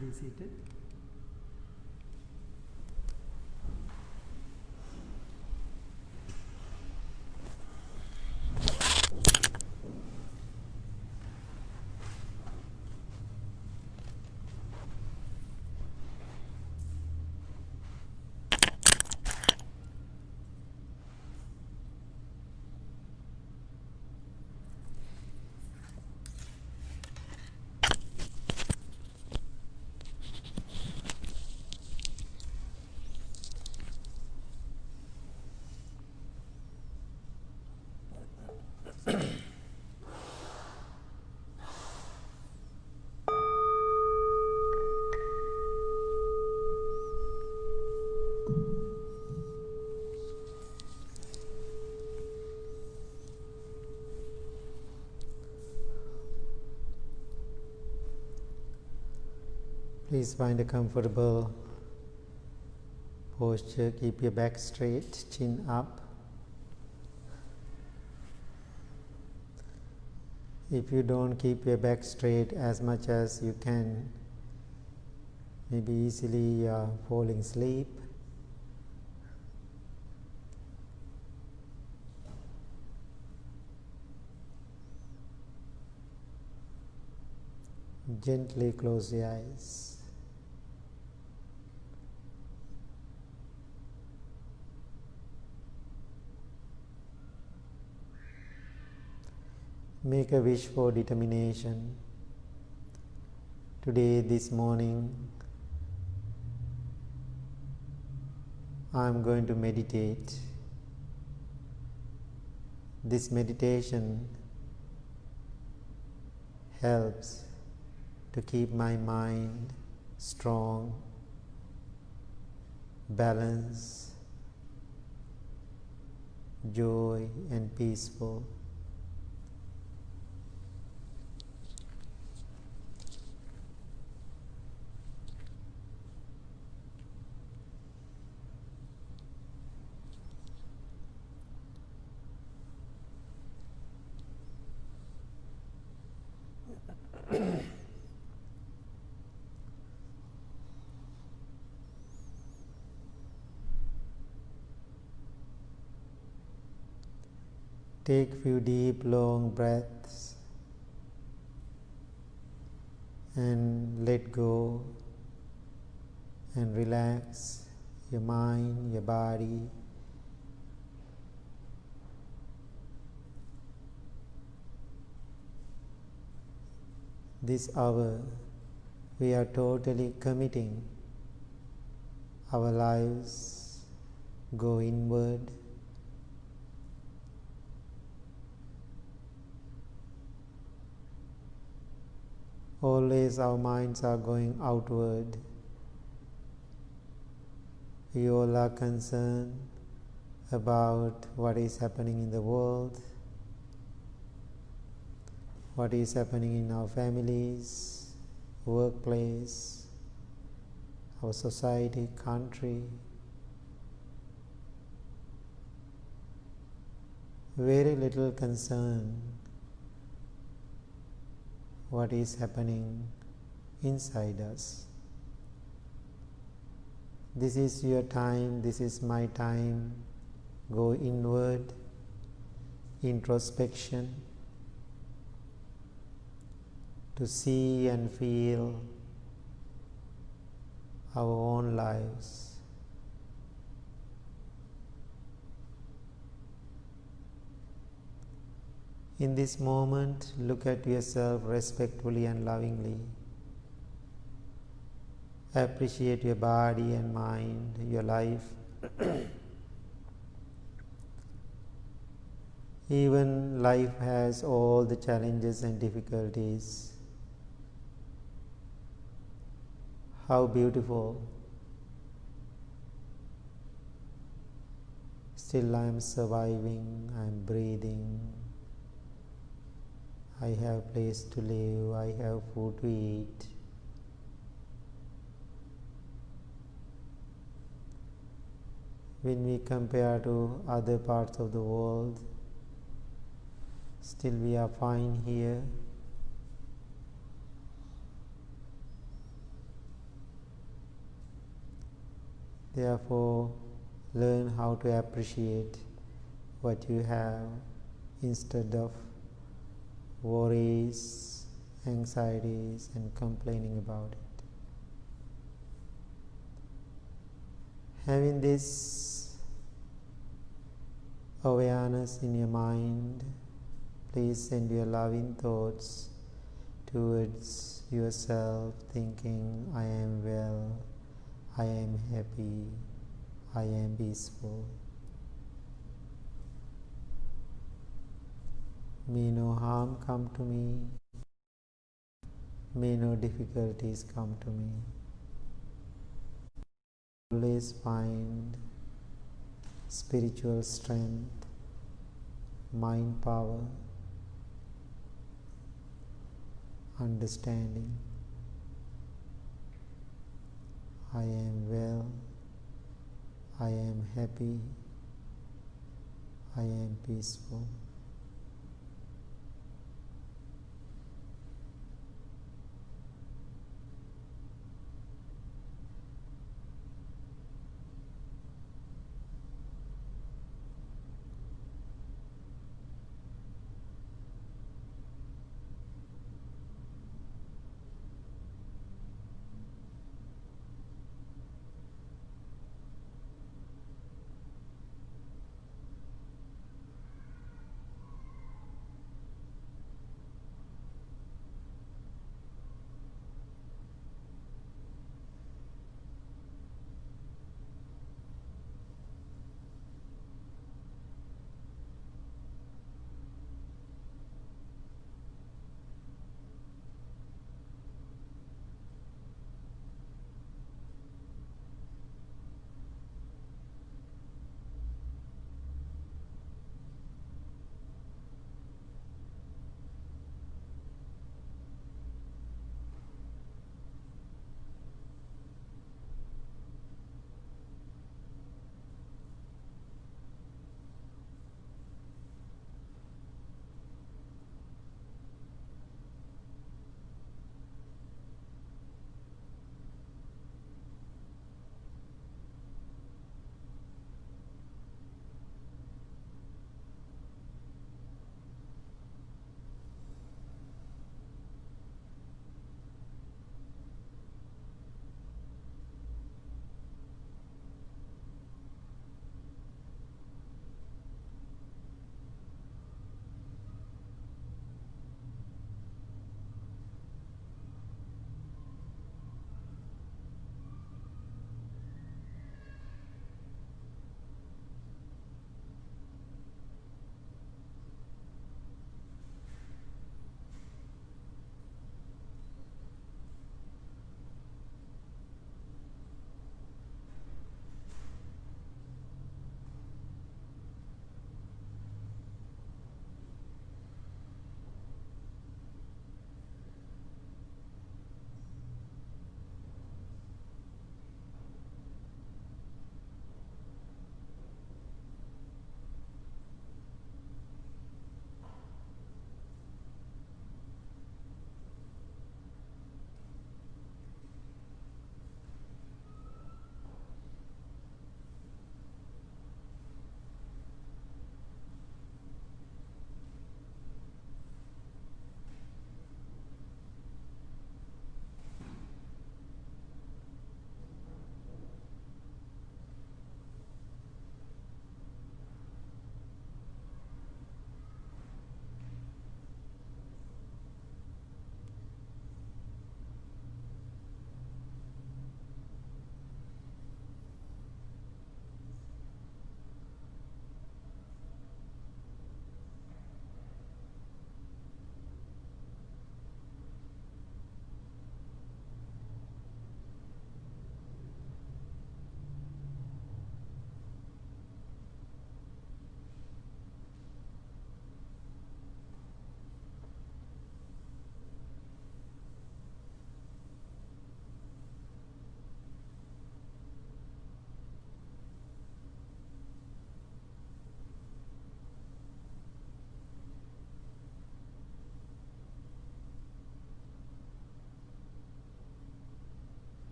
be seated. Please find a comfortable posture. Keep your back straight, chin up. If you don't keep your back straight as much as you can, maybe easily falling asleep. Gently close your eyes. Make a wish for determination. Today, this morning, I am going to meditate. This meditation helps to keep my mind strong, balanced, joy and peaceful. Take few deep, long breaths and let go and relax your mind, your body. This hour, we are totally committing our lives, go inward. Always our minds are going outward. We all are concerned about what is happening in the world, what is happening in our families, workplace, our society, country. Very little concern what is happening inside us. This is your time, this is my time. Go inward, introspection, to see and feel our own lives. In this moment, look at yourself respectfully and lovingly. Appreciate your body and mind, your life. Even life has all the challenges and difficulties. How beautiful. Still I am surviving, I am breathing. I have place to live, I have food to eat. When we compare to other parts of the world, still we are fine here. Therefore, learn how to appreciate what you have instead of worries, anxieties, and complaining about it. Having this awareness in your mind, please send your loving thoughts towards yourself, thinking, I am well, I am happy, I am peaceful. May no harm come to me, may no difficulties come to me. Always find spiritual strength, mind power, understanding. I am well, I am happy, I am peaceful.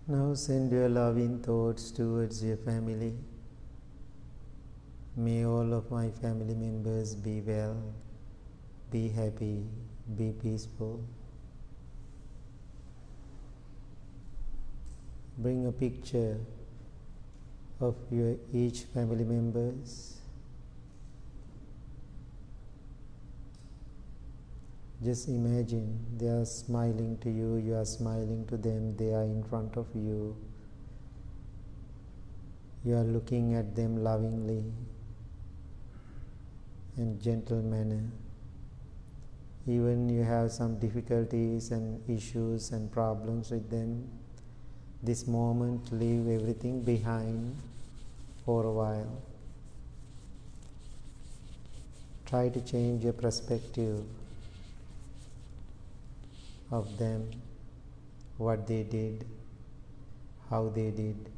Now send your loving thoughts towards your family. May all of my family members be well, be happy, be peaceful. Bring a picture of your each family members. Just imagine they are smiling to you, you are smiling to them, they are in front of you. You are looking at them lovingly and gentle manner. Even you have some difficulties and issues and problems with them, this moment leave everything behind for a while. Try to change your perspective of them, what they did, how they did.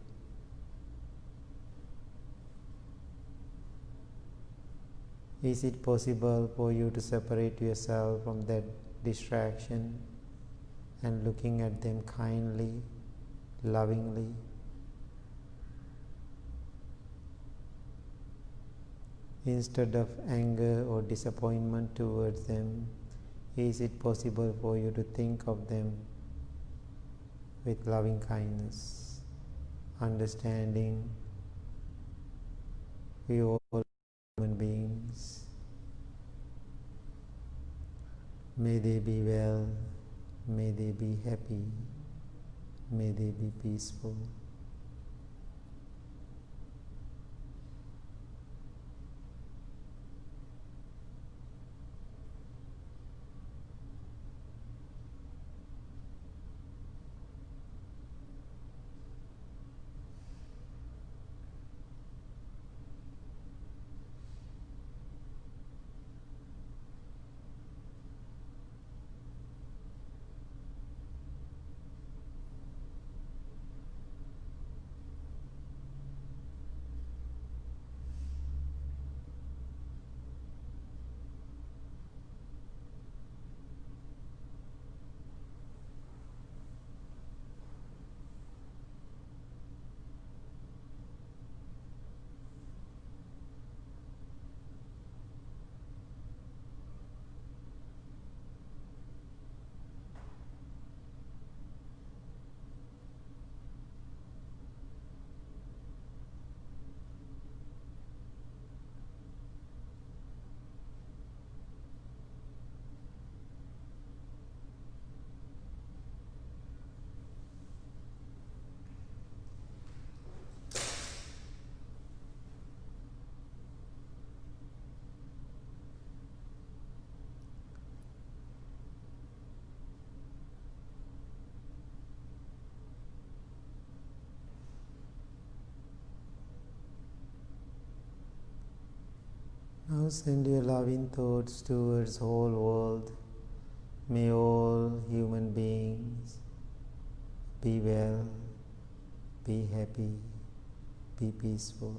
Is it possible for you to separate yourself from that distraction and looking at them kindly, lovingly? Instead of anger or disappointment towards them, is it possible for you to think of them with loving kindness, understanding we all human beings? May they be well, may they be happy, may they be peaceful. Now send your loving thoughts towards the whole world. May all human beings be well, be happy, be peaceful.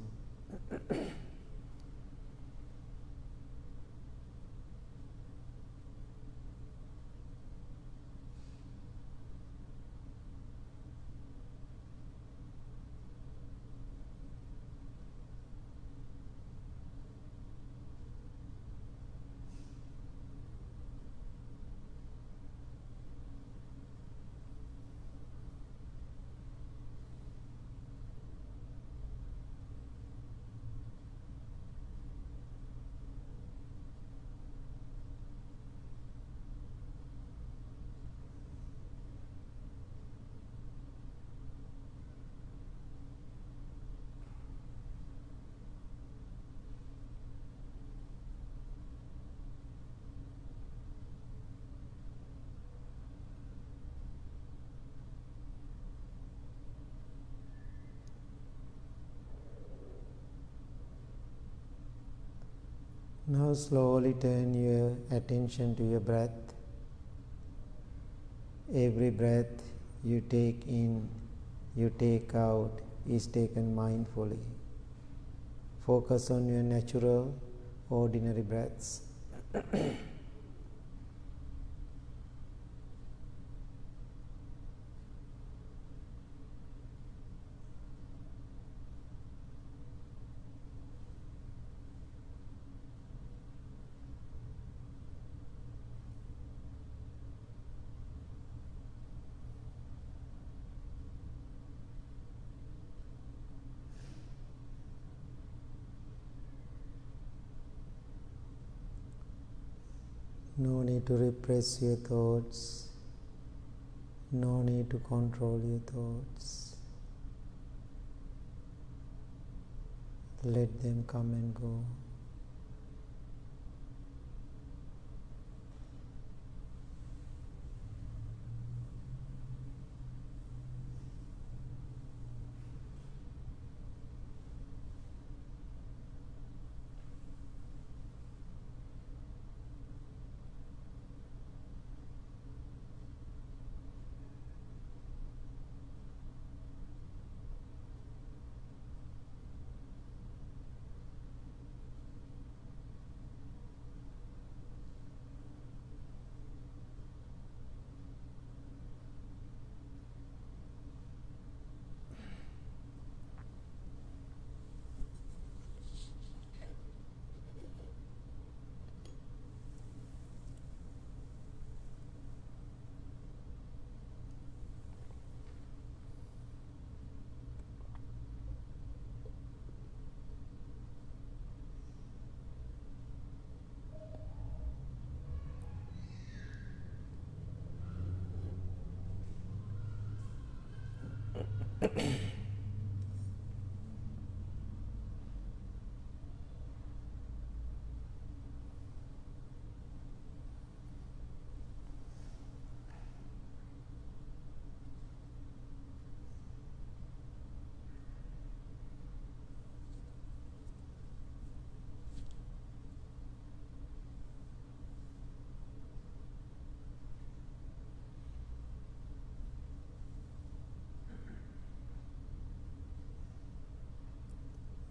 Now slowly turn your attention to your breath. Every breath you take in, you take out is taken mindfully. Focus on your natural, ordinary breaths. No need to repress your thoughts. No need to control your thoughts. Let them come and go.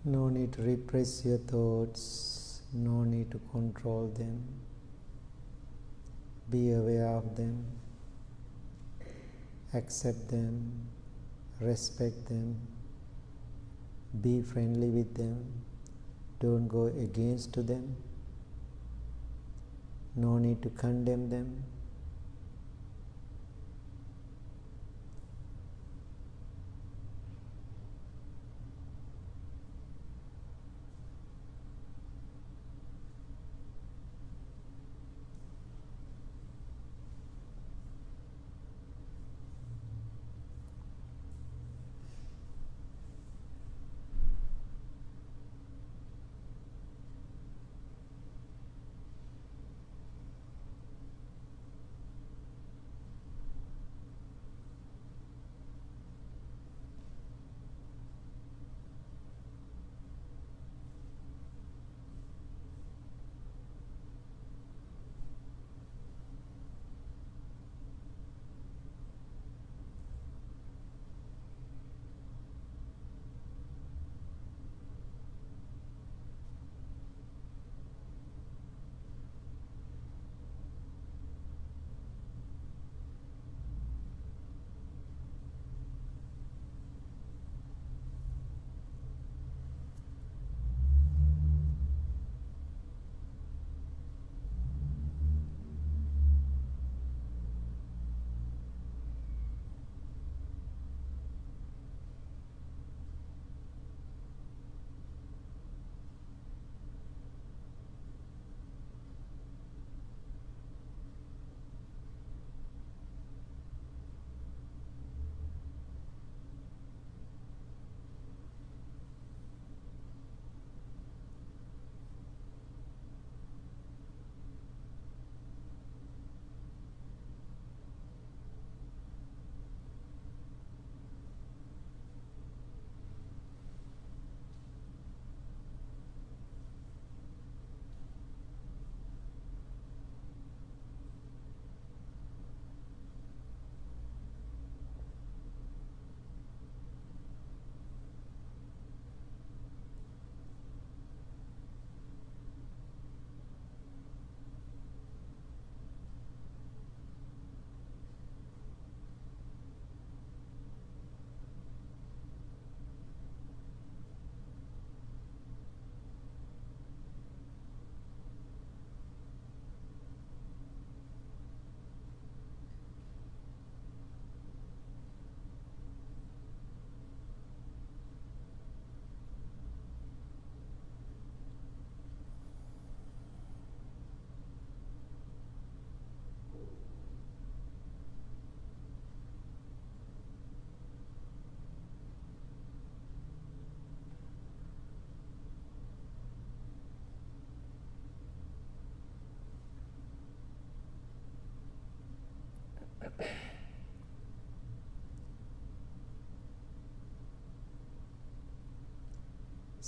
No need to repress your thoughts. No need to control them. Be aware of them. Accept them. Respect them. Be friendly with them. Don't go against to them. No need to condemn them.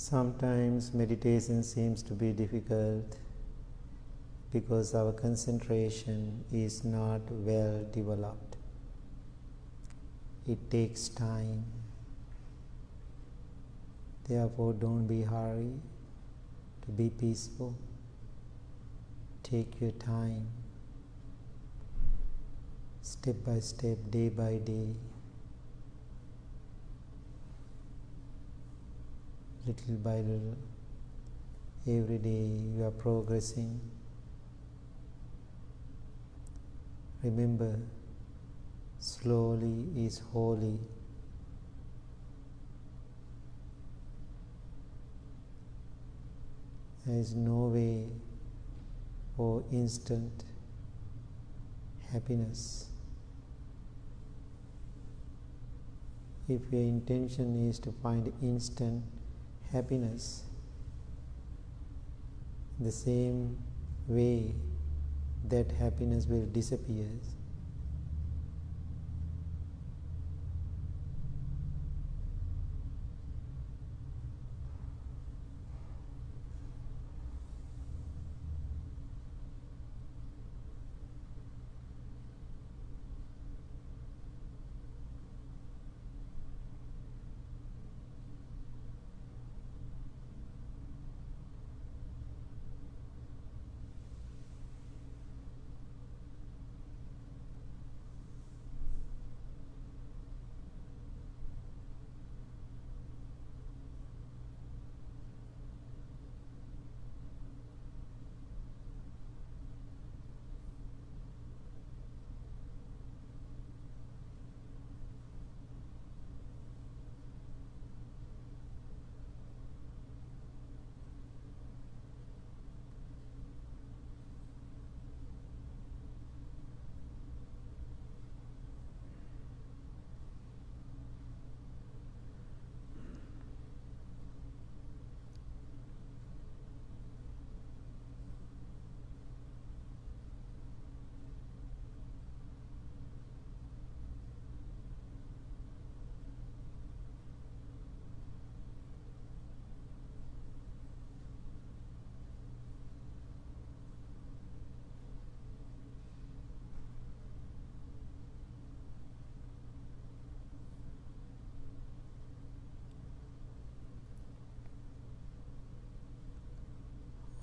Sometimes meditation seems to be difficult because our concentration is not well developed. It takes time. Therefore, don't be hurry to be peaceful. Take your time, step by step, day by day, little by little. Every day you are progressing. Remember, slowly is holy. There is no way for instant happiness. If your intention is to find instant happiness, the same way that happiness will disappear.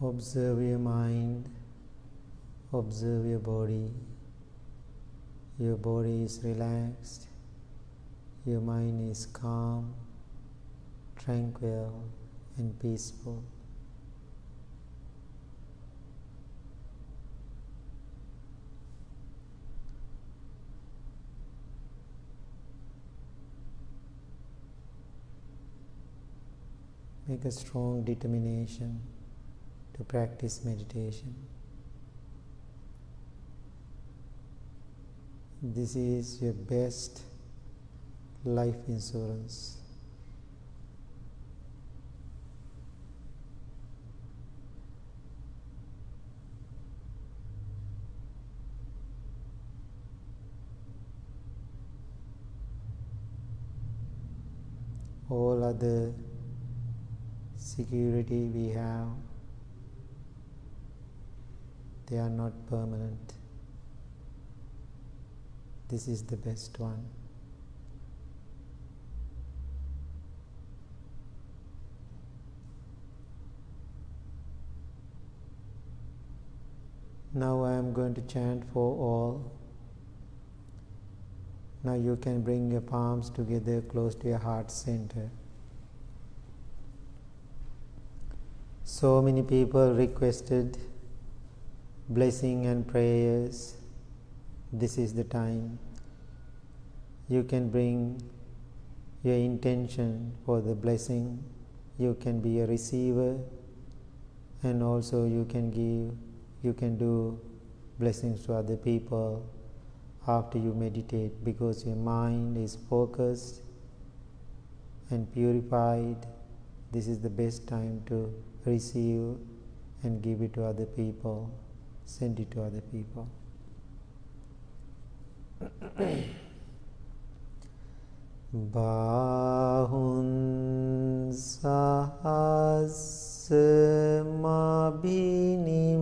Observe your mind, observe your body. Your body is relaxed, your mind is calm, tranquil, and peaceful. Make a strong determination to practice meditation. This is your best life insurance. All other security we have, they are not permanent. This is the best one. Now I am going to chant for all. Now you can bring your palms together close to your heart center. So many people requested blessing and prayers. This is the time. You can bring your intention for the blessing. You can be a receiver, and also you can do blessings to other people after you meditate, because your mind is focused and purified. This is the best time to receive and give it to other people, send it to other people. Bahun sahasamabinim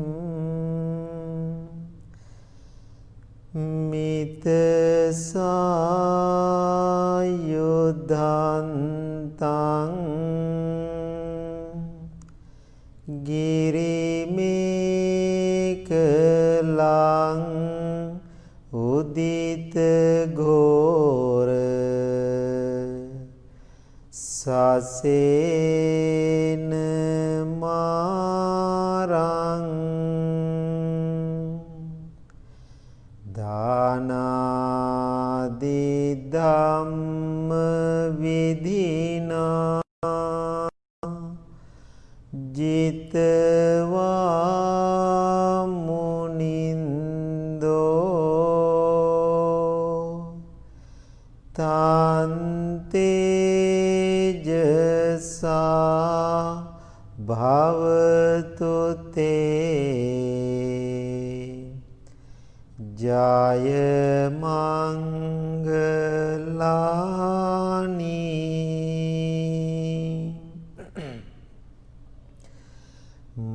mitasayudhantang girimekalang udita ghora sasena marang dhanadi dhamma vidhina jitva munindo tante jasa bhavatu te jaya mangalani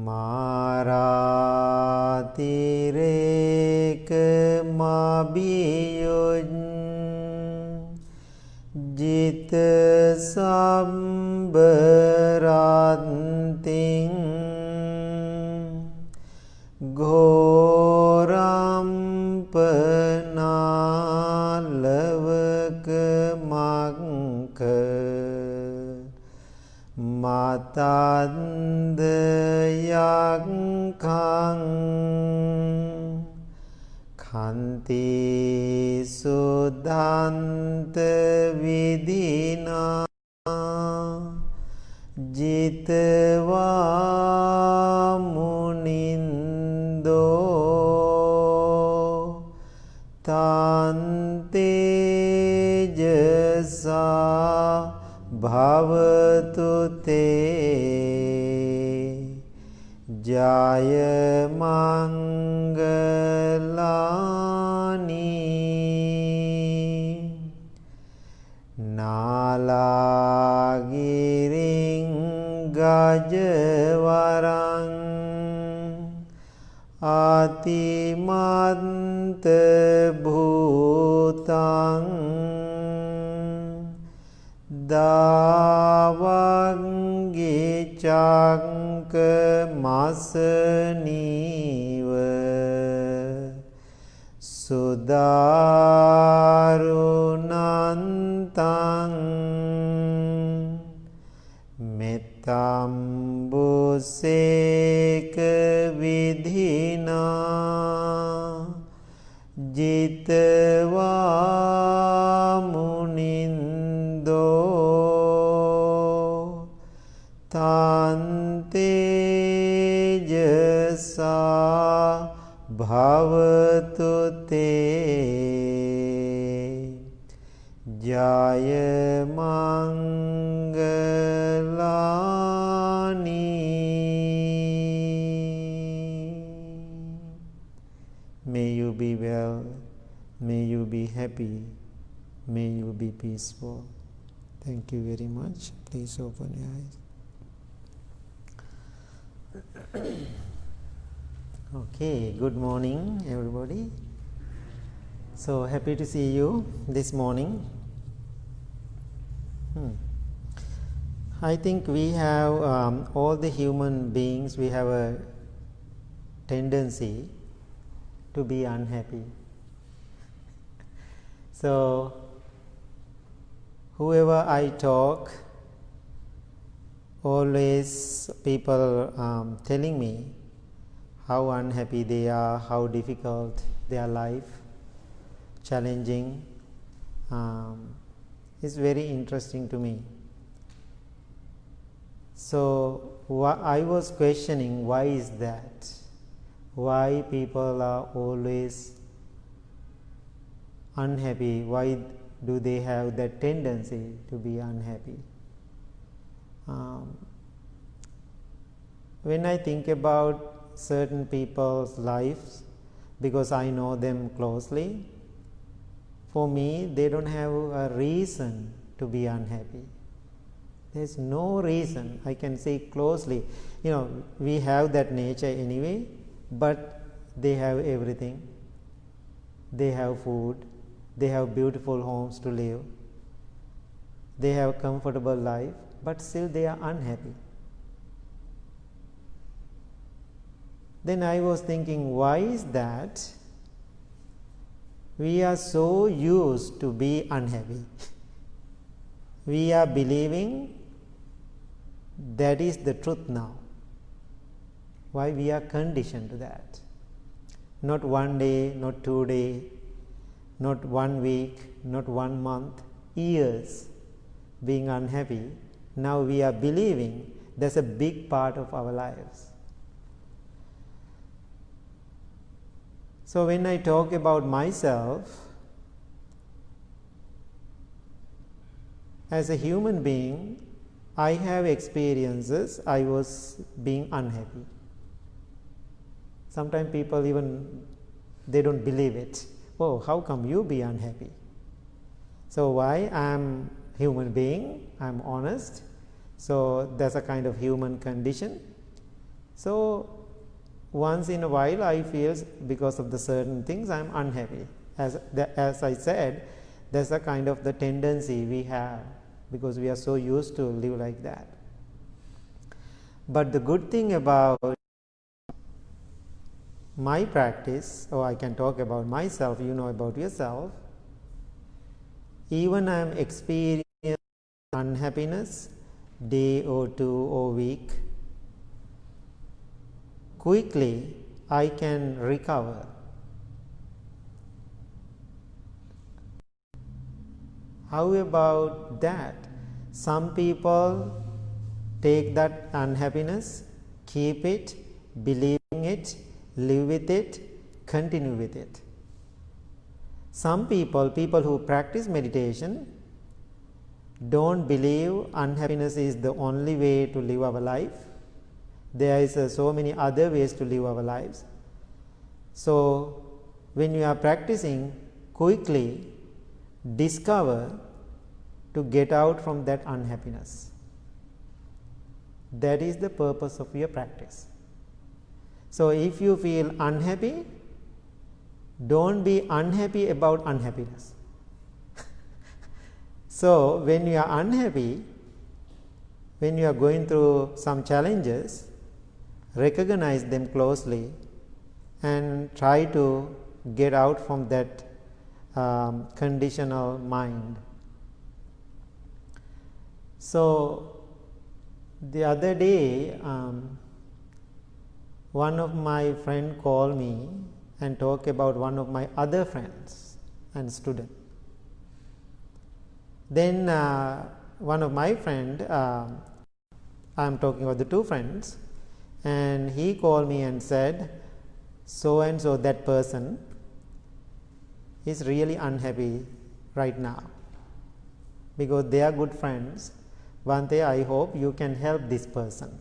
maratireka mabiyuj jita sambaranting ghoram panalavaka makka matandayakkhang khanti suddhanta vidhina jitva munindo tante jasa bhavatu te jaya mangalani nalagiring gajawarang atimanta bhutang davanggi cangka masaniva sudarunantang metambuseka vidhina jitva munindo tante jasa bhavatu te jaya mangalani. May you be well, may you be happy, may you be peaceful. Thank you very much. Please open your eyes. Okay, good morning everybody. So happy to see you this morning. I think we have, all the human beings, we have a tendency to be unhappy. So whoever I talk, always people telling me how unhappy they are, how difficult their life, challenging. It's very interesting to me. So I was questioning, why is that? Why people are always unhappy? Why do they have that tendency to be unhappy? When I think about certain people's lives, because I know them closely, for me they don't have a reason to be unhappy. There's no reason. I can say closely, we have that nature anyway, but they have everything. They have food, they have beautiful homes to live, they have comfortable life, but still they are unhappy. Then I was thinking, why is that? We are so used to be unhappy. We are believing that is the truth now. Why we are conditioned to that? Not one day, not 2 days, not 1 week, not 1 month, years being unhappy. Now we are believing that's a big part of our lives. So when I talk about myself, as a human being, I have experiences I was being unhappy. Sometimes people even, they don't believe it. Oh, how come you be unhappy? So why? I'm human being, I'm honest. So that's a kind of human condition. So once in a while I feel because of the certain things I'm unhappy. As I said, that's a kind of the tendency we have because we are so used to live like that. But the good thing about my practice, or I can talk about myself, about yourself, even I am experiencing unhappiness day or 2 or week, quickly I can recover. How about that? Some people take that unhappiness, keep it, believe in it, live with it, continue with it. Some people who practice meditation, don't believe unhappiness is the only way to live our life. There is so many other ways to live our lives. So when you are practicing, quickly discover to get out from that unhappiness. That is the purpose of your practice. So if you feel unhappy, don't be unhappy about unhappiness. So when you are unhappy, when you are going through some challenges, recognize them closely and try to get out from that conditional mind. So the other day, one of my friend called me and talked about one of my other friends and student. Then one of my friend, I am talking about the 2 friends, and he called me and said, so and so, that person is really unhappy right now because they are good friends. Bhante, I hope you can help this person.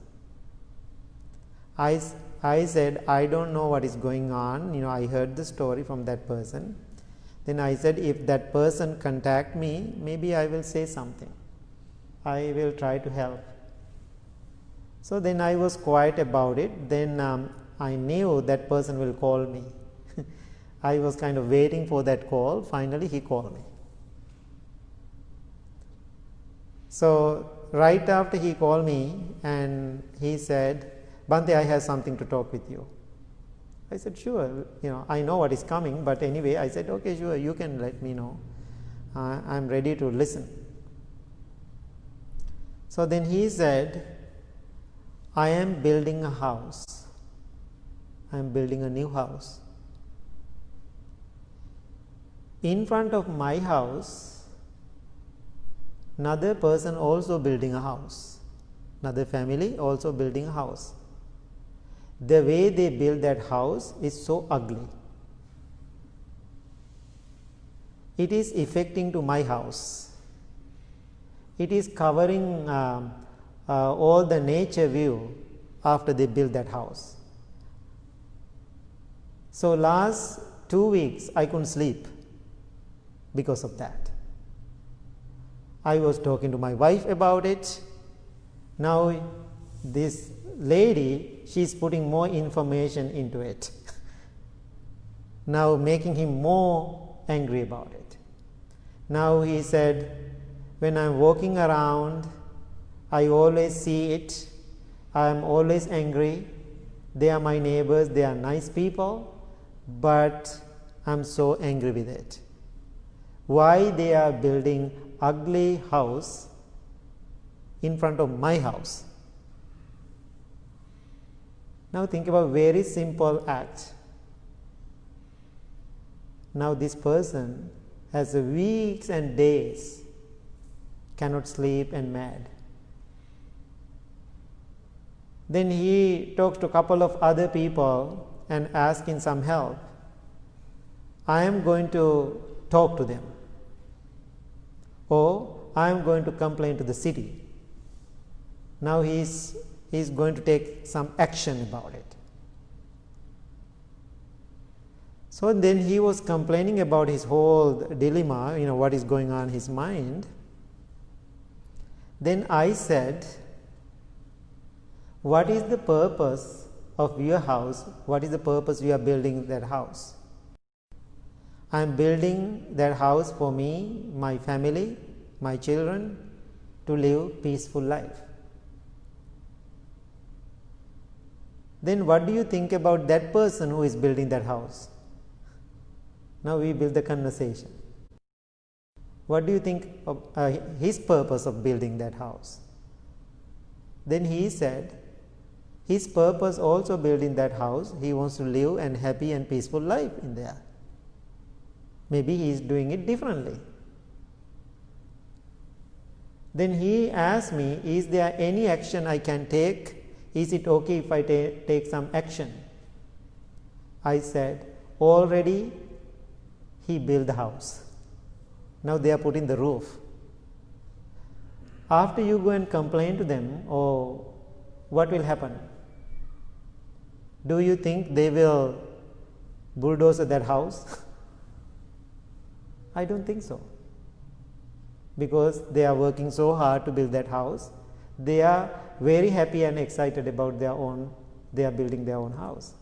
I said, I don't know what is going on. I heard the story from that person. Then I said, if that person contact me, maybe I will say something. I will try to help. So then I was quiet about it. Then I knew that person will call me. I was kind of waiting for that call. Finally, he called me. So right after he called me and he said, Bhante, I have something to talk with you. I said, sure, I know what is coming, but anyway, I said, okay, sure, you can let me know. I'm ready to listen. So then he said, I am building a house. I am building a new house. In front of my house, another person also building a house. Another family also building a house. The way they build that house is so ugly. It is affecting to my house. It is covering all the nature view after they build that house. So last 2 weeks I couldn't sleep because of that. I was talking to my wife about it. Now this lady, she's putting more information into it. Now making him more angry about it. Now he said, when I'm walking around, I always see it. I'm always angry. They are my neighbors, they are nice people, but I'm so angry with it. Why they are building ugly house in front of my house? Now think about very simple act. Now this person has weeks and days, cannot sleep and mad. Then he talks to a couple of other people and asking some help. I am going to talk to them, or I am going to complain to the city. Now he's going to take some action about it. So then he was complaining about his whole dilemma, what is going on in his mind. Then I said, what is the purpose of your house? What is the purpose you are building that house? I am building that house for me, my family, my children, to live peaceful life. Then what do you think about that person who is building that house? Now we build the conversation. What do you think of his purpose of building that house? Then he said, his purpose also building that house, he wants to live a happy and peaceful life in there. Maybe he is doing it differently. Then he asked me, is there any action I can take? Is it okay if I take some action? I said, already he built the house. Now they are putting the roof. After you go and complain to them, what will happen? Do you think they will bulldoze that house? I don't think so. Because they are working so hard to build that house. They are very happy and excited about they are building their own house.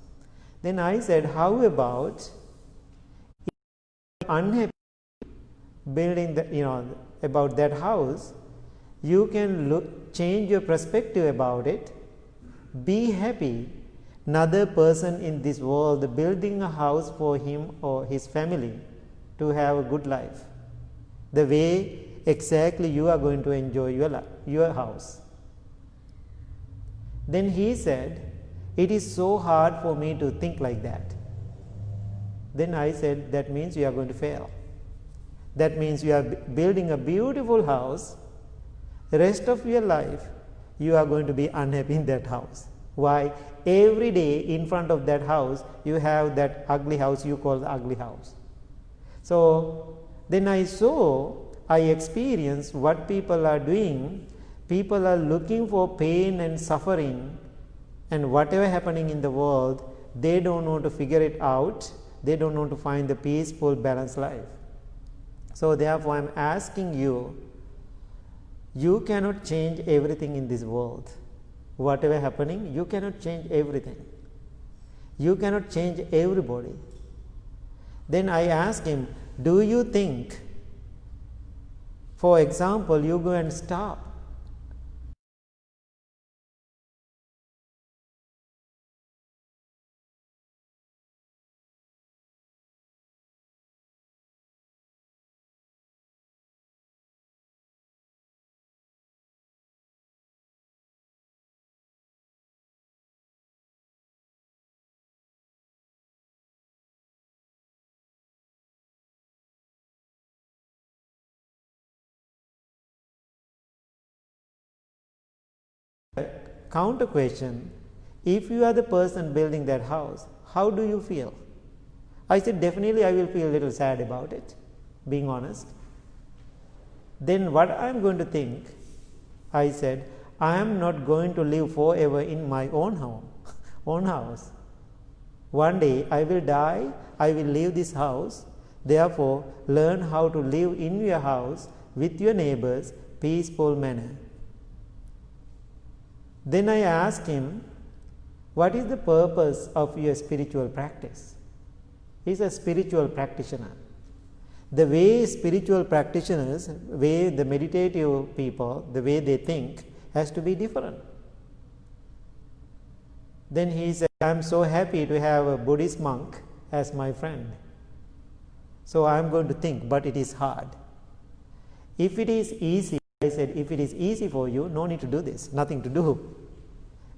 Then I said, how about if you are unhappy building about that house, you can change your perspective about it. Be happy. Another person in this world building a house for him or his family to have a good life. The way exactly you are going to enjoy your house. Then he said, it is so hard for me to think like that. Then I said, that means you are going to fail. That means you are building a beautiful house. The rest of your life, you are going to be unhappy in that house. Why? Every day in front of that house, you have that ugly house you call the ugly house. So then I experienced what people are doing. People are looking for pain and suffering, and whatever happening in the world, they don't know to figure it out. They don't know to find the peaceful, balanced life. So therefore, I am asking you, you cannot change everything in this world. Whatever happening, you cannot change everything. You cannot change everybody. Then I asked him, do you think, for example, you go and stop counter question, if you are the person building that house, how do you feel? I said, definitely I will feel a little sad about it, being honest. Then what I am going to think, I said, I am not going to live forever in my own house. One day I will die, I will leave this house. Therefore, learn how to live in your house with your neighbors peaceful manner. Then I asked him, what is the purpose of your spiritual practice? He's a spiritual practitioner. The way spiritual practitioners, way the meditative people, the way they think has to be different. Then he said, I'm so happy to have a Buddhist monk as my friend. So I'm going to think, but it is hard. If it is easy, I said, if it is easy for you, no need to do this, nothing to do.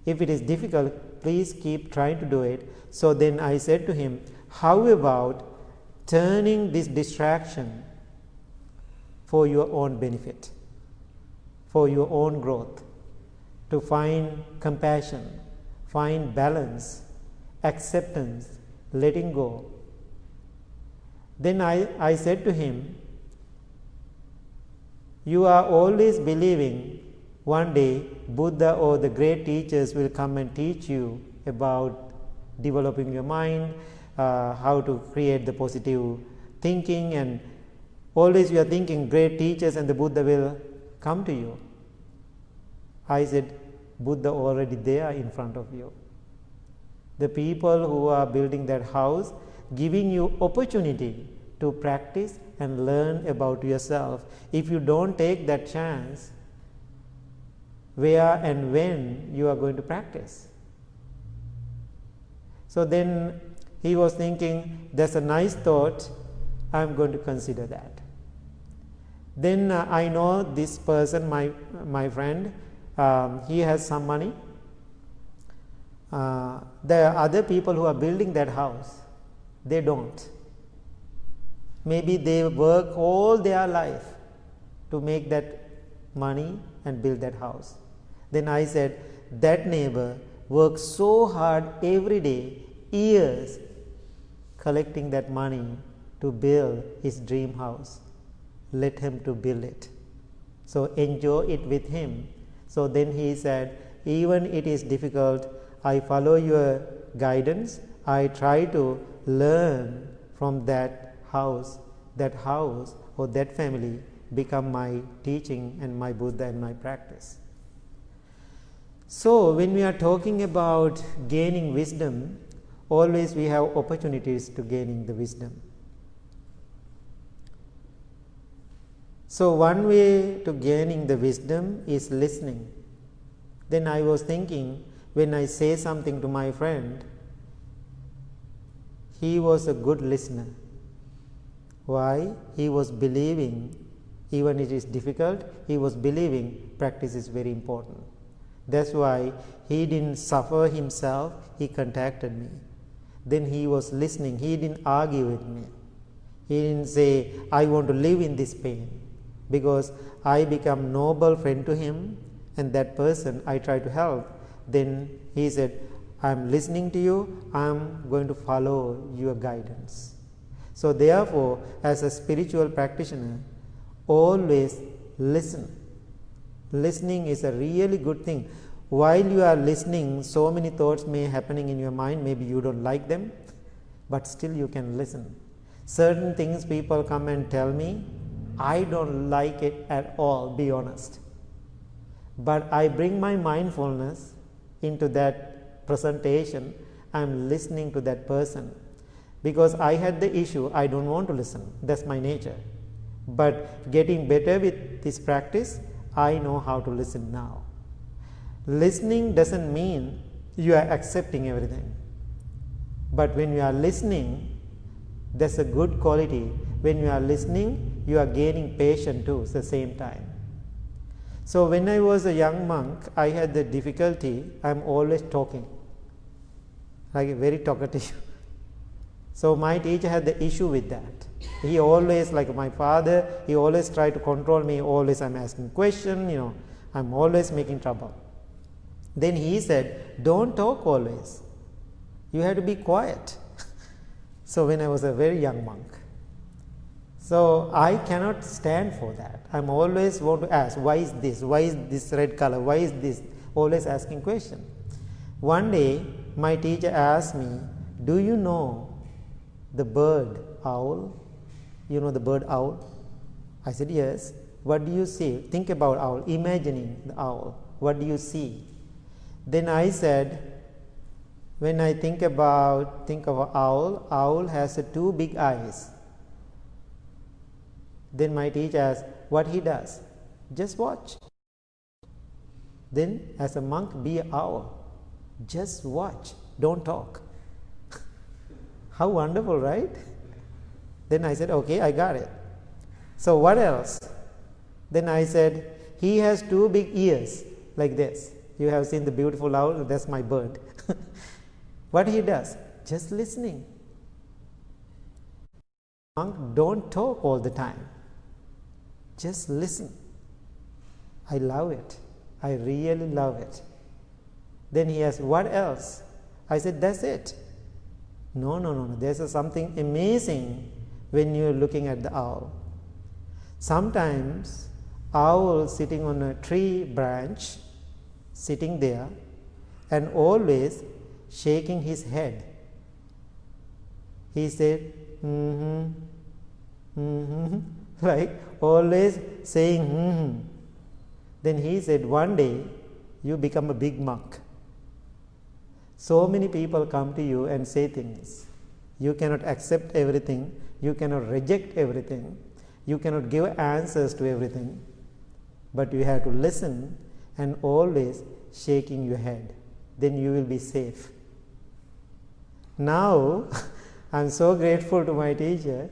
If it is difficult, please keep trying to do it. So then I said to him, how about turning this distraction for your own benefit, for your own growth, to find compassion, find balance, acceptance, letting go. Then I said to him, you are always believing one day Buddha or the great teachers will come and teach you about developing your mind, how to create the positive thinking, and always you are thinking great teachers and the Buddha will come to you. I said, Buddha already there in front of you. The people who are building that house, giving you opportunity to practice and learn about yourself. If you don't take that chance, where and when you are going to practice? So then he was thinking, that's a nice thought, I'm going to consider that. Then I know this person, my friend, he has some money. There are other people who are building that house, they don't. Maybe they work all their life to make that money and build that house. Then I said, that neighbor works so hard every day, years, collecting that money to build his dream house. Let him to build it. So enjoy it with him. So then he said, even it is difficult, I follow your guidance, I try to learn from that house or that family become my teaching and my Buddha and my practice. So when we are talking about gaining wisdom, always we have opportunities to gaining the wisdom. So one way to gaining the wisdom is listening. Then I was thinking, when I say something to my friend, he was a good listener. Why? He was believing, even it is difficult, he was believing practice is very important. That's why he didn't suffer himself, he contacted me. Then he was listening, he didn't argue with me. He didn't say, I want to live in this pain. Because I become noble friend to him, and that person I try to help. Then he said, I am listening to you, I am going to follow your guidance. So therefore, as a spiritual practitioner, always listen. Listening is a really good thing. While you are listening, so many thoughts may happening in your mind, maybe you don't like them, but still you can listen. Certain things people come and tell me, I don't like it at all, be honest. But I bring my mindfulness into that presentation, I am listening to that person. Because I had the issue, I don't want to listen, that's my nature. But getting better with this practice, I know how to listen now. Listening doesn't mean you are accepting everything. But when you are listening, that's a good quality. When you are listening, you are gaining patience too at the same time. So when I was a young monk, I had the difficulty, I am always talking, like very talkative. So my teacher had the issue with that. He always, like my father, he always tried to control me, always I'm asking questions, I'm always making trouble. Then he said, don't talk always, you have to be quiet. So when I was a very young monk, so I cannot stand for that. I'm always want to ask, why is this red color, why is this, always asking question. One day my teacher asked me, do you know the bird owl? You know the bird owl? I said yes. what do you see? Think about owl, imagining the owl. What do you see? Then I said, when I think of an owl has two big eyes. Then my teacher asked, what he does? Just watch. Then as a monk, be an owl. Just watch, don't talk. How wonderful, right? Then I said, okay, I got it. So what else? Then I said, he has two big ears like this. You have seen the beautiful owl, that's my bird. What he does? Just listening. Monk, don't talk all the time. Just listen. I love it. I really love it. Then he asked, what else? I said, that's it. No. There's something amazing when you're looking at the owl. Sometimes owl sitting on a tree branch, sitting there, and always shaking his head. He said, like always saying, Then he said, one day you become a big monk. So many people come to you and say things. You cannot accept everything. You cannot reject everything. You cannot give answers to everything. But you have to listen and always shaking your head. Then you will be safe. Now, I'm so grateful to my teacher.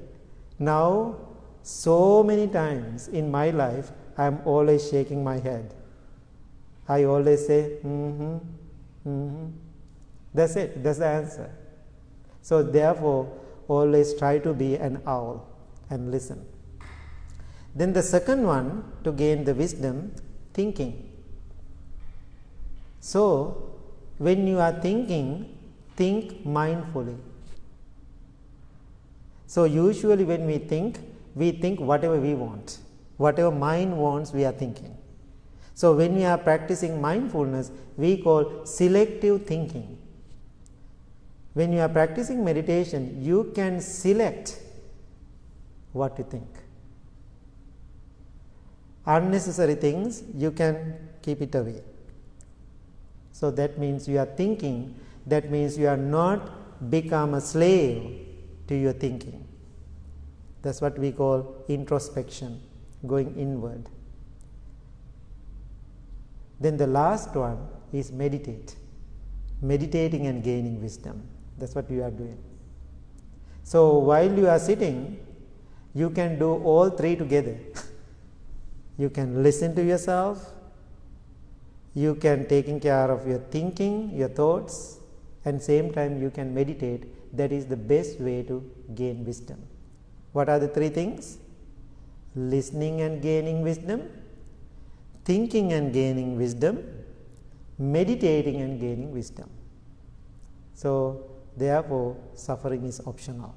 Now, so many times in my life, I'm always shaking my head. I always say, That's it. That's the answer. So therefore, always try to be an owl and listen. Then the second one, to gain the wisdom, thinking. So, when you are thinking, think mindfully. So usually when we think whatever we want. Whatever mind wants, we are thinking. So when we are practicing mindfulness, we call selective thinking. When you are practicing meditation, you can select what to think. Unnecessary things, you can keep it away. So that means you are thinking, that means you are not become a slave to your thinking. That's what we call introspection, going inward. Then the last one is meditate. Meditating and gaining wisdom. That's what you are doing. So while you are sitting, you can do all three together. You can listen to yourself, you can taking care of your thinking, your thoughts, and same time you can meditate. That is the best way to gain wisdom. What are the three things? Listening and gaining wisdom, thinking and gaining wisdom, meditating and gaining wisdom. So therefore, suffering is optional.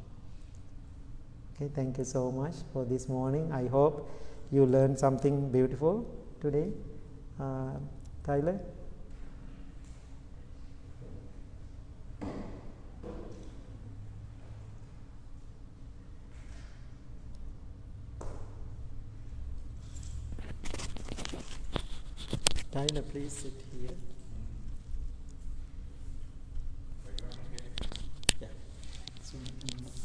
Okay, thank you so much for this morning. I hope you learned something beautiful today. Tyler? Tyler, please sit here. Yeah. So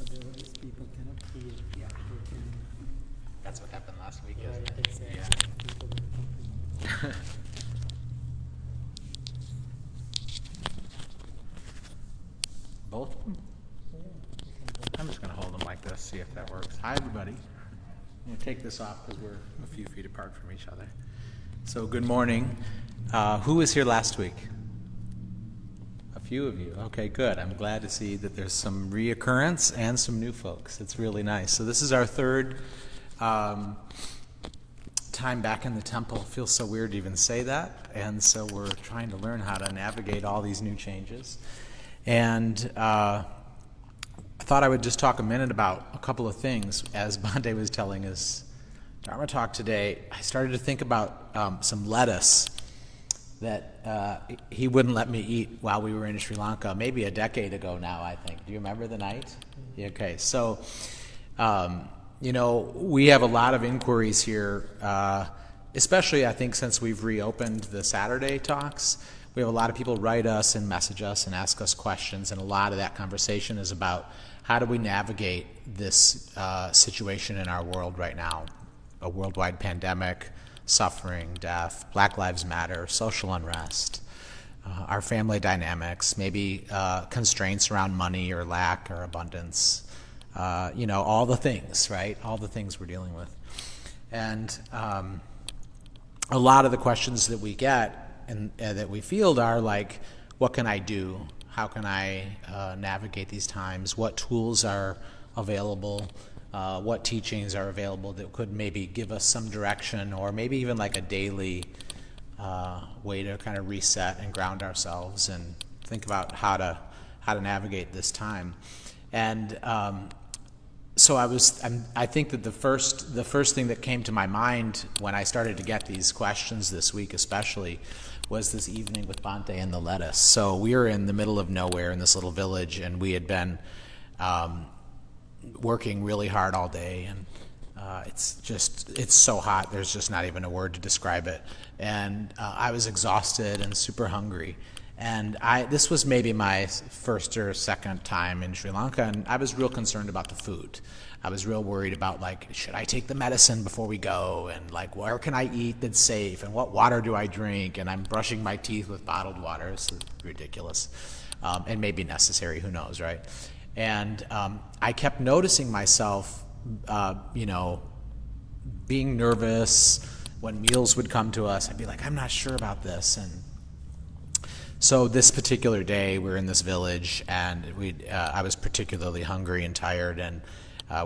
otherwise people cannot hear. Yeah. That's what happened last week, Right, isn't it? exactly. Yeah. People will complain. Both of them? Yeah. I'm just going to hold them like this, see if that works. Hi, everybody. I'm going to take this off because we're a few feet apart from each other. So, good morning. Who was here last week? A few of you. Okay, good. I'm glad to see that there's some reoccurrence and some new folks. It's really nice. So this is our third time back in the temple. It feels so weird to even say that. And so we're trying to learn how to navigate all these new changes. And I thought I would just talk a minute about a couple of things. As Bhante was telling us Dharma talk today, I started to think about some lettuce that he wouldn't let me eat while we were in Sri Lanka, maybe a decade ago now, I think. Do you remember the night? Okay, so We have a lot of inquiries here, especially I think since we've reopened the Saturday talks. We have a lot of people write us and message us and ask us questions, and a lot of that conversation is about how do we navigate this situation in our world right now, a worldwide pandemic, suffering, death, Black Lives Matter, social unrest, our family dynamics, maybe constraints around money or lack or abundance, all the things, right? All the things we're dealing with. And a lot of the questions that we get and that we field are like, what can I do? How can I navigate these times? What tools are available? What teachings are available that could maybe give us some direction, or maybe even like a daily way to kind of reset and ground ourselves and think about how to navigate this time. And so I think that the first thing that came to my mind when I started to get these questions this week, especially, was this evening with Bhante and the lettuce. So we were in the middle of nowhere in this little village, and we had been working really hard all day, and it's so hot. There's just not even a word to describe it. And I was exhausted and super hungry. And this was maybe my first or second time in Sri Lanka, and I was real concerned about the food. I was real worried about, like, should I take the medicine before we go? And, like, where can I eat that's safe? And what water do I drink? And I'm brushing my teeth with bottled water. It's ridiculous. And maybe necessary, who knows, right? And I kept noticing myself, being nervous when meals would come to us. I'd be like, I'm not sure about this. And so this particular day, we were in this village, and I was particularly hungry and tired, and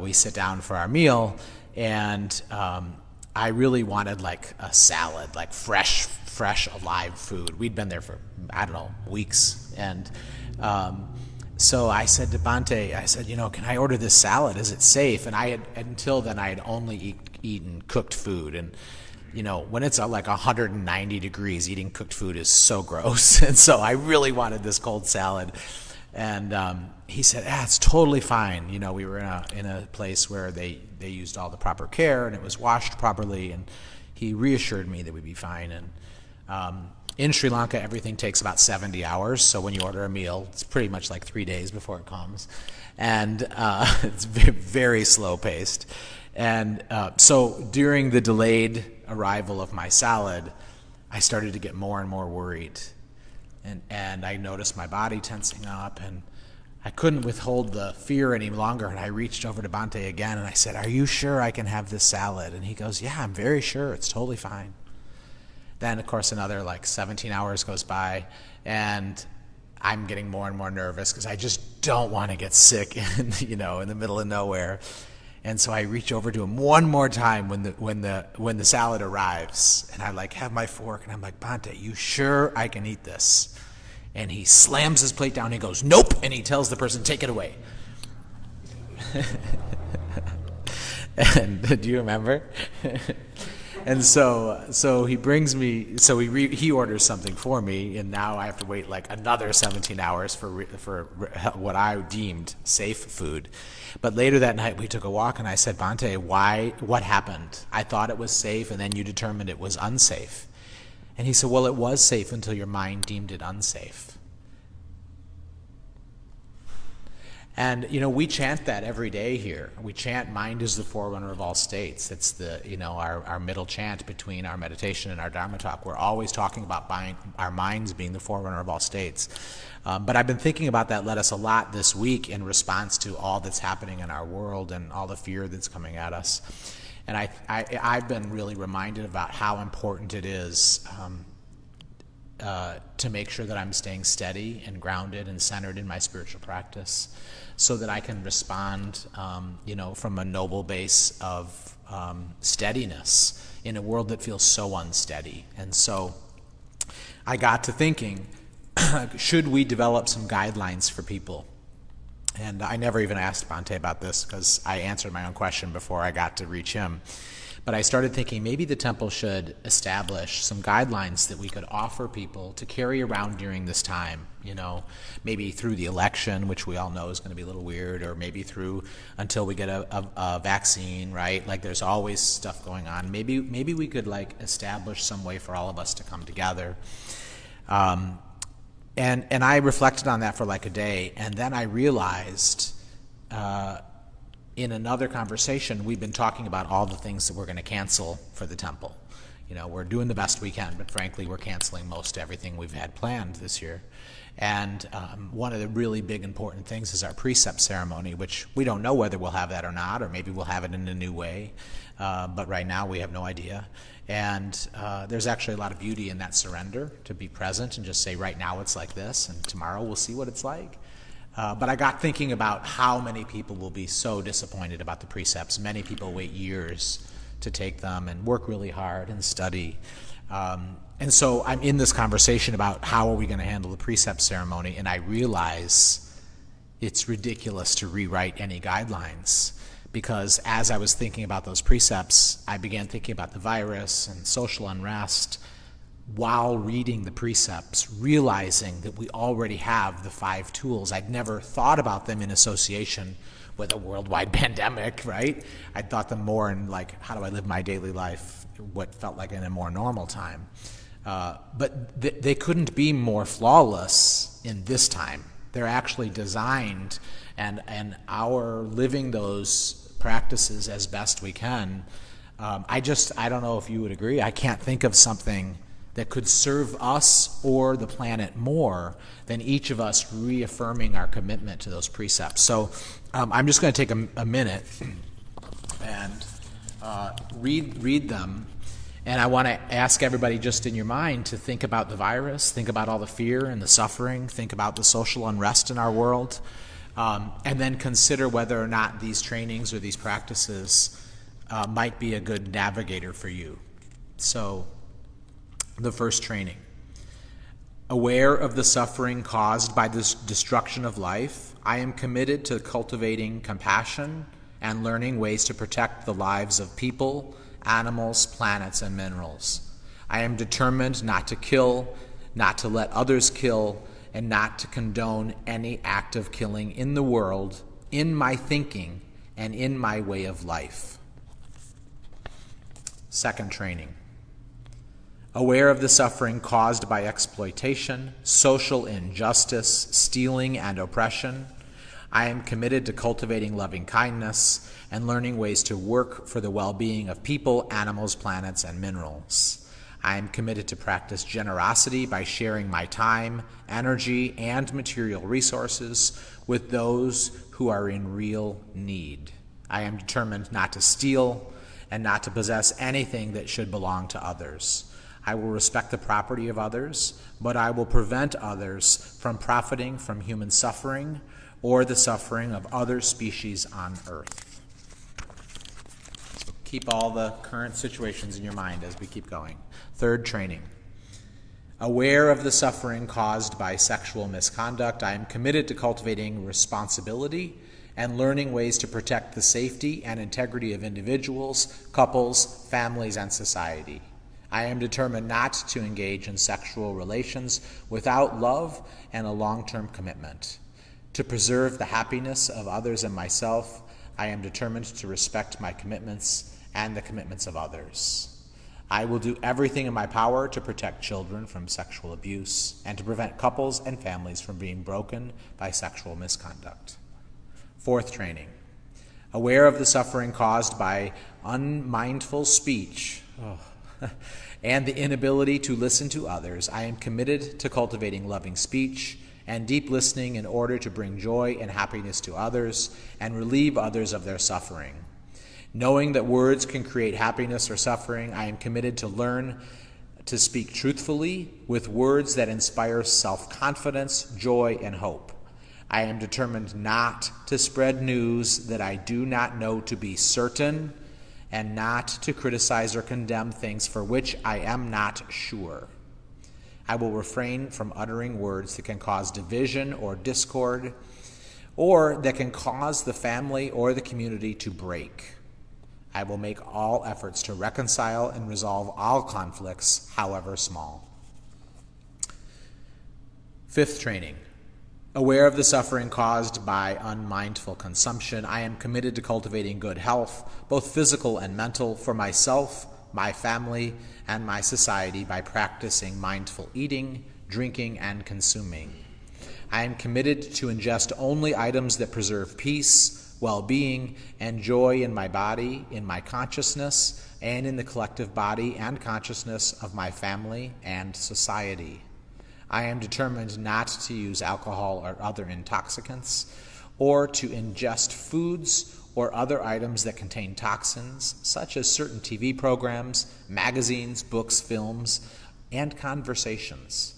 we sit down for our meal, and I really wanted like a salad, like fresh, alive food. We'd been there for, weeks, and so I said to Bhante, can I order this salad? Is it safe? And until then, I had only eaten cooked food, and when it's like 190 degrees, eating cooked food is so gross. And so I really wanted this cold salad. And he said, it's totally fine. We were in a place where they used all the proper care, and it was washed properly. And he reassured me that we'd be fine. And in Sri Lanka, everything takes about 70 hours. So when you order a meal, it's pretty much like 3 days before it comes. And it's very, very slow paced. And so during the delayed arrival of my salad, I started to get more and more worried. And I noticed my body tensing up, and I couldn't withhold the fear any longer. And I reached over to Bhante again, and I said, are you sure I can have this salad? And he goes, yeah, I'm very sure. It's totally fine. Then, of course, another 17 hours goes by, and I'm getting more and more nervous because I just don't want to get sick in the middle of nowhere. And so I reach over to him one more time when the salad arrives, and I have my fork, and I'm like, Bhante, you sure I can eat this? And he slams his plate down, and he goes, nope, and he tells the person, take it away. And do you remember? And so he brings me, he orders something for me, and now I have to wait another 17 hours for what I deemed safe food. But later that night we took a walk, and I said, Bhante, what happened? I thought it was safe, and then you determined it was unsafe. And he said, well, it was safe until your mind deemed it unsafe. And, we chant that every day here. We chant, mind is the forerunner of all states. It's our middle chant between our meditation and our dharma talk. We're always talking about our minds being the forerunner of all states. But I've been thinking about that lettuce a lot this week in response to all that's happening in our world and all the fear that's coming at us. And I've been really reminded about how important it is to make sure that I'm staying steady and grounded and centered in my spiritual practice, so that I can respond, from a noble base of steadiness in a world that feels so unsteady. And so I got to thinking, should we develop some guidelines for people? And I never even asked Bhante about this because I answered my own question before I got to reach him. But I started thinking maybe the temple should establish some guidelines that we could offer people to carry around during this time, maybe through the election, which we all know is going to be a little weird, or maybe through until we get a vaccine, right? Like there's always stuff going on. Maybe we could establish some way for all of us to come together. And I reflected on that for a day, and then I realized in another conversation, we've been talking about all the things that we're going to cancel for the temple. We're doing the best we can, but frankly, we're canceling most everything we've had planned this year. And one of the really big important things is our precept ceremony, which we don't know whether we'll have that or not, or maybe we'll have it in a new way. But right now, we have no idea. And there's actually a lot of beauty in that surrender, to be present and just say, right now it's like this, and tomorrow we'll see what it's like. But I got thinking about how many people will be so disappointed about the precepts. Many people wait years to take them and work really hard and study. And so I'm in this conversation about how are we going to handle the precept ceremony, and I realize it's ridiculous to rewrite any guidelines, because as I was thinking about those precepts, I began thinking about the virus and social unrest while reading the precepts, realizing that we already have the 5 tools. I'd never thought about them in association with a worldwide pandemic, right? I thought them more in how do I live my daily life, what felt like in a more normal time. But they couldn't be more flawless in this time. They're actually designed, and our living those practices as best we can. I don't know if you would agree. I can't think of something that could serve us or the planet more than each of us reaffirming our commitment to those precepts. So I'm just going to take a minute and read them. And I want to ask everybody just in your mind to think about the virus, think about all the fear and the suffering, think about the social unrest in our world, and then consider whether or not these trainings or these practices might be a good navigator for you. So, the first training. Aware of the suffering caused by this destruction of life, I am committed to cultivating compassion and learning ways to protect the lives of people, animals, planets, and minerals. I am determined not to kill, not to let others kill, and not to condone any act of killing in the world, in my thinking, and in my way of life. Second training. Aware of the suffering caused by exploitation, social injustice, stealing, and oppression, I am committed to cultivating lovingkindness and learning ways to work for the well-being of people, animals, planets, and minerals. I am committed to practice generosity by sharing my time, energy, and material resources with those who are in real need. I am determined not to steal and not to possess anything that should belong to others. I will respect the property of others, but I will prevent others from profiting from human suffering or the suffering of other species on Earth. So keep all the current situations in your mind as we keep going. Third training. Aware of the suffering caused by sexual misconduct, I am committed to cultivating responsibility and learning ways to protect the safety and integrity of individuals, couples, families, and society. I am determined not to engage in sexual relations without love and a long-term commitment. To preserve the happiness of others and myself, I am determined to respect my commitments and the commitments of others. I will do everything in my power to protect children from sexual abuse and to prevent couples and families from being broken by sexual misconduct. Fourth training. Aware of the suffering caused by unmindful speech, and the inability to listen to others, I am committed to cultivating loving speech and deep listening in order to bring joy and happiness to others and relieve others of their suffering. Knowing that words can create happiness or suffering, I am committed to learn to speak truthfully with words that inspire self-confidence, joy, and hope. I am determined not to spread news that I do not know to be certain, and not to criticize or condemn things for which I am not sure. I will refrain from uttering words that can cause division or discord, or that can cause the family or the community to break. I will make all efforts to reconcile and resolve all conflicts, however small. Fifth training. Aware of the suffering caused by unmindful consumption, I am committed to cultivating good health, both physical and mental, for myself, my family, and my society by practicing mindful eating, drinking, and consuming. I am committed to ingest only items that preserve peace, well-being, and joy in my body, in my consciousness, and in the collective body and consciousness of my family and society. I am determined not to use alcohol or other intoxicants, or to ingest foods or other items that contain toxins, such as certain TV programs, magazines, books, films, and conversations.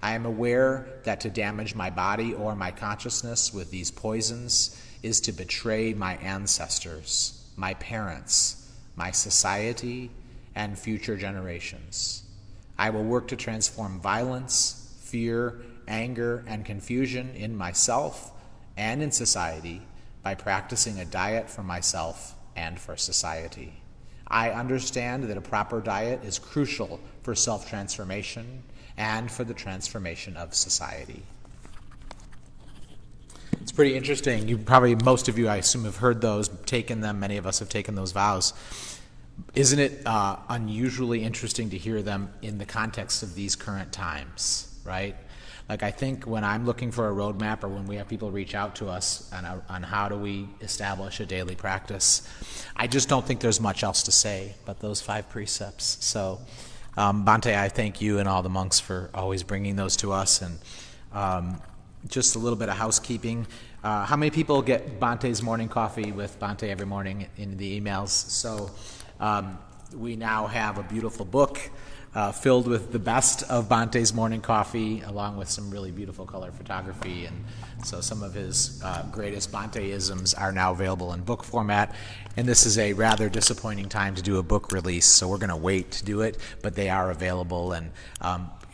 I am aware that to damage my body or my consciousness with these poisons is to betray my ancestors, my parents, my society, and future generations. I will work to transform violence, fear, anger, and confusion in myself and in society by practicing a diet for myself and for society. I understand that a proper diet is crucial for self-transformation and for the transformation of society. It's pretty interesting. Most of you, I assume, have heard those, taken them. Many of us have taken those vows. Isn't it unusually interesting to hear them in the context of these current times, right? Like, I think when I'm looking for a roadmap, or when we have people reach out to us on how do we establish a daily practice, I just don't think there's much else to say but those 5 precepts. So, Bhante, I thank you and all the monks for always bringing those to us. And just a little bit of housekeeping. How many people get Bhante's morning coffee with Bhante every morning in the emails? So we now have a beautiful book filled with the best of Bhante's morning coffee, along with some really beautiful color photography. And so some of his greatest Bhante-isms are now available in book format. And this is a rather disappointing time to do a book release, so we're going to wait to do it, but they are available. And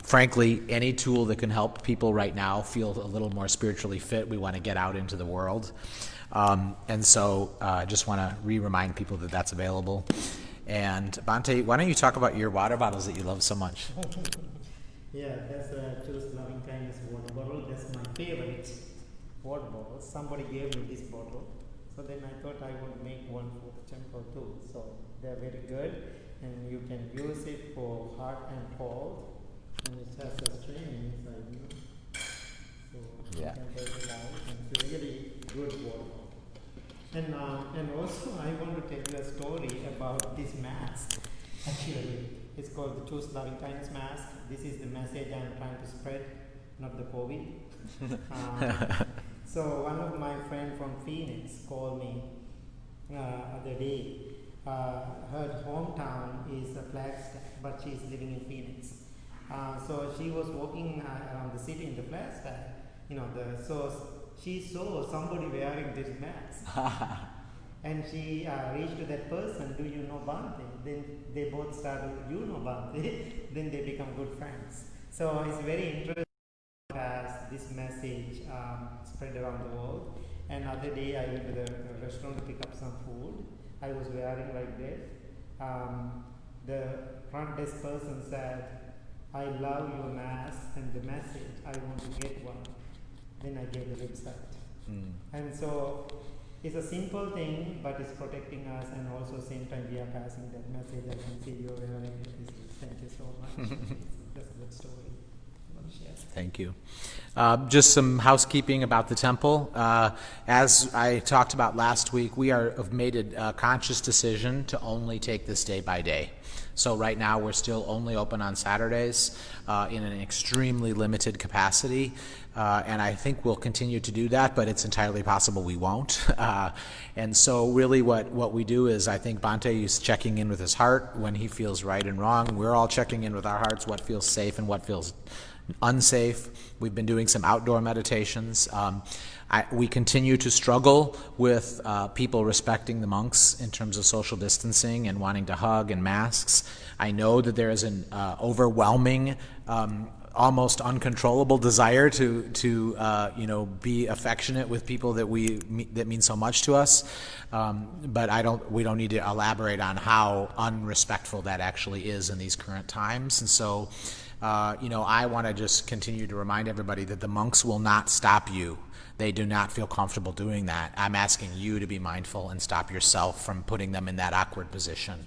frankly, any tool that can help people right now feel a little more spiritually fit, we want to get out into the world. And so I just want to remind people that that's available. And Bhante, why don't you talk about your water bottles that you love so much? Yeah, that's Choose Lovingkindness water bottle. That's my favorite water bottle. Somebody gave me this bottle. So then I thought I would make one for the temple too. So they're very good. And you can use it for hot and cold. And it has a string inside, you know. So Yeah. you can take it out. And it's a really good water bottle. And also I want to tell you a story about this mask. Actually, it's called the Choose Lovingkindness mask. This is the message I'm trying to spread, not the COVID. So one of my friends from Phoenix called me other day. Her hometown is Flagstaff, but she's living in Phoenix. So she was walking around the city in the Flagstaff. So she saw somebody wearing this mask. And she reached to that person, do you know Bhante? Then they both started, you know Bhante? Then they become good friends. So it's very interesting as this message spread around the world. And other day I went to the restaurant to pick up some food. I was wearing like this. The front desk person said, I love your mask and the message, I want to get one. Then I gave the website. And so it's a simple thing, but it's protecting us, and also same time we are passing that message. I can see you're wearing it. Thank you so much. That's a good story. Thank you. Just some housekeeping about the temple. As I talked about last week, we have made a conscious decision to only take this day by day. So right now we're still only open on Saturdays in an extremely limited capacity. And I think we'll continue to do that, but it's entirely possible we won't. And so really what we do is, I think Bhante is checking in with his heart when he feels right and wrong. We're all checking in with our hearts, what feels safe and what feels unsafe. We've been doing some outdoor meditations. We continue to struggle with people respecting the monks in terms of social distancing and wanting to hug and masks. I know that there is an overwhelming almost uncontrollable desire to be affectionate with people that mean so much to us. But we don't need to elaborate on how unrespectful that actually is in these current times. And so, I want to just continue to remind everybody that the monks will not stop you. They do not feel comfortable doing that. I'm asking you to be mindful and stop yourself from putting them in that awkward position.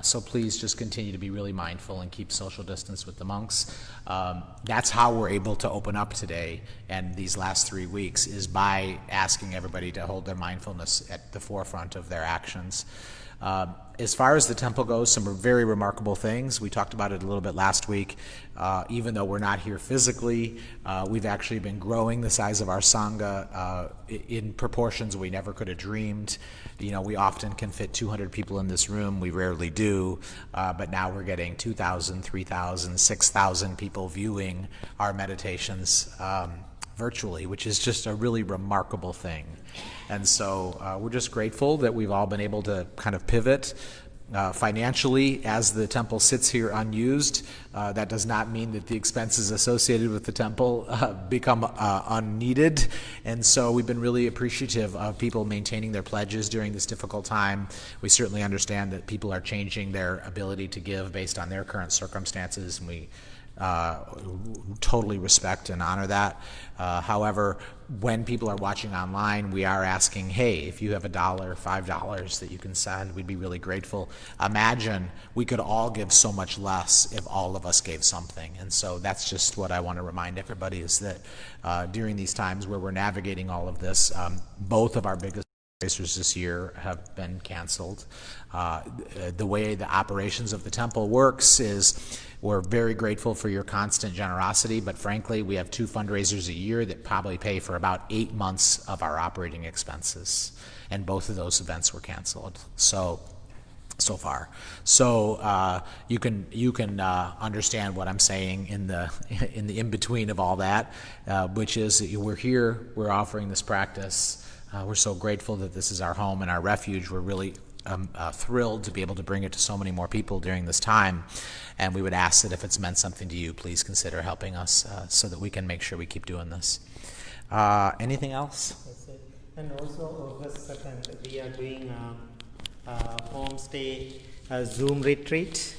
So please just continue to be really mindful and keep social distance with the monks. That's how we're able to open up today and these last 3 weeks, is by asking everybody to hold their mindfulness at the forefront of their actions. As far as the temple goes, some very remarkable things. We talked about it a little bit last week. Even though we're not here physically, we've actually been growing the size of our Sangha in proportions we never could have dreamed. We often can fit 200 people in this room. We rarely do. But now we're getting 2,000, 3,000, 6,000 people viewing our meditations virtually, which is just a really remarkable thing. And so we're just grateful that we've all been able to kind of pivot financially as the temple sits here unused. That does not mean that the expenses associated with the temple become unneeded. And so we've been really appreciative of people maintaining their pledges during this difficult time. We certainly understand that people are changing their ability to give based on their current circumstances, and we totally respect and honor that. However, when people are watching online, we are asking, hey, if you have $1, $5 that you can send, we'd be really grateful. Imagine we could all give so much less if all of us gave something. And so that's just what I want to remind everybody, is that during these times where we're navigating all of this, both of our biggest fundraisers this year have been canceled. The way the operations of the temple works is we're very grateful for your constant generosity, but frankly, we have 2 fundraisers a year that probably pay for about 8 months of our operating expenses, and both of those events were canceled so far. So you can understand what I'm saying in the in between of all that, which is that we're here, we're offering this practice. We're so grateful that this is our home and our refuge. We're really thrilled to be able to bring it to so many more people during this time. And we would ask that if it's meant something to you, please consider helping us so that we can make sure we keep doing this. Anything else? That's it. And also, August 2nd, we are doing a homestay Zoom retreat.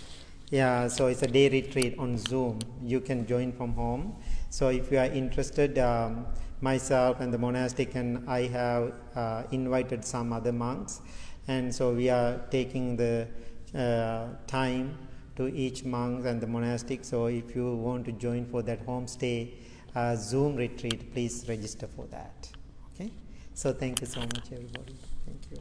Yeah, so it's a day retreat on Zoom. You can join from home. So if you are interested, myself and the monastic and I have invited some other monks, and so we are taking the time to each monk and the monastic. So if you want to join for that homestay Zoom retreat, please register for that. Okay, so thank you so much, everybody. Thank you.